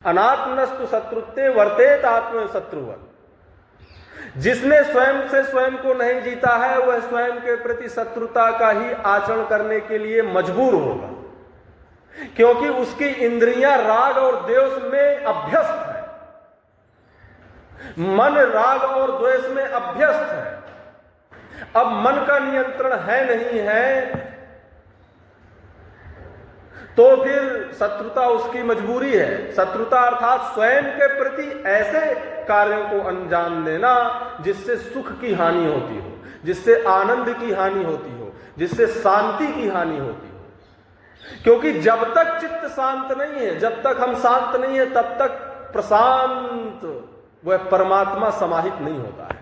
अनात्मनस्तु शत्रुत्वे वर्तेत आत्म शत्रुवत्। जिसने स्वयं से स्वयं को नहीं जीता है वह स्वयं के प्रति शत्रुता का ही आचरण करने के लिए मजबूर होगा, क्योंकि उसकी इंद्रियां राग और द्वेष में अभ्यस्त है। मन राग और द्वेष में अभ्यस्त है। अब मन का नियंत्रण है नहीं है तो फिर शत्रुता उसकी मजबूरी है। शत्रुता अर्थात स्वयं के प्रति ऐसे कार्यों को अंजाम देना जिससे सुख की हानि होती हो, जिससे आनंद की हानि होती हो, जिससे शांति की हानि होती हो। क्योंकि जब तक चित्त शांत नहीं है, जब तक हम शांत नहीं है, तब तक प्रशांत वह परमात्मा समाहित नहीं होता है।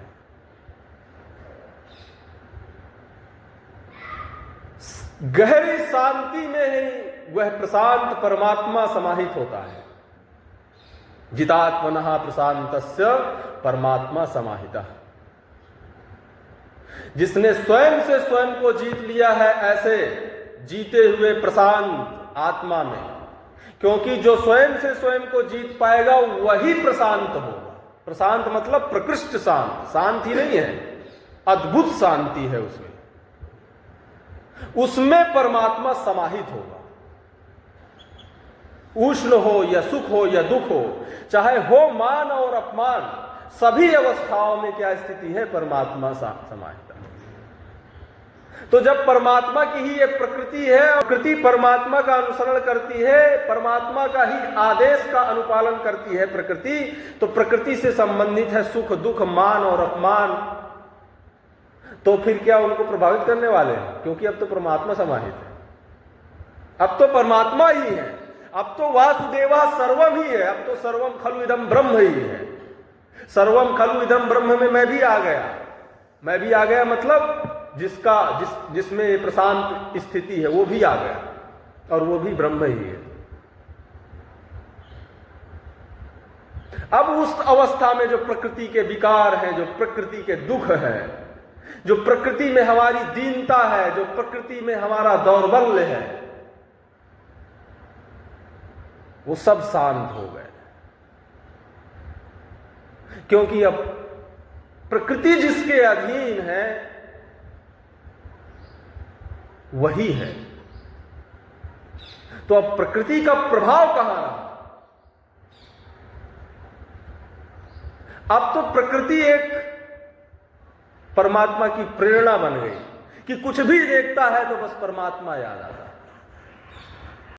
गहरी शांति में ही वह प्रशांत परमात्मा समाहित होता है। जितात्मनः प्रशांतस्य परमात्मा समाहितः। जिसने स्वयं से स्वयं को जीत लिया है ऐसे जीते हुए प्रशांत आत्मा में, क्योंकि जो स्वयं से स्वयं को जीत पाएगा वही प्रशांत होगा। प्रशांत मतलब प्रकृष्ट शांत, शांति नहीं है, अद्भुत शांति है उसमें। उसमें परमात्मा समाहित होगा। उष्ण हो या सुख हो या दुख हो, चाहे हो मान और अपमान, सभी अवस्थाओं में क्या स्थिति है? परमात्मा समाहित। तो जब परमात्मा की ही एक प्रकृति है, प्रकृति परमात्मा का अनुसरण करती है, परमात्मा का ही आदेश का अनुपालन करती है प्रकृति, तो प्रकृति से संबंधित है सुख दुख मान और अपमान, तो फिर क्या उनको प्रभावित करने वाले हैं? क्योंकि अब तो परमात्मा समाहित है, अब तो परमात्मा ही है, अब तो वासुदेवा सर्वम ही है, अब तो सर्वम खलु इदम ब्रह्म ही है। सर्वम खलु इदम ब्रह्म में मैं भी आ गया मतलब जिसमें प्रशांत स्थिति है वो भी आ गया, और वो भी ब्रह्म ही है। अब उस अवस्था में जो प्रकृति के विकार हैं, जो प्रकृति के दुख है, जो प्रकृति में हमारी दीनता है, जो प्रकृति में हमारा दौर्बल्य है, वो सब शांत हो गए। क्योंकि अब प्रकृति जिसके अधीन है वही है, तो अब प्रकृति का प्रभाव कहां रहा? अब तो प्रकृति एक परमात्मा की प्रेरणा बन गई कि कुछ भी देखता है तो बस परमात्मा याद आता है।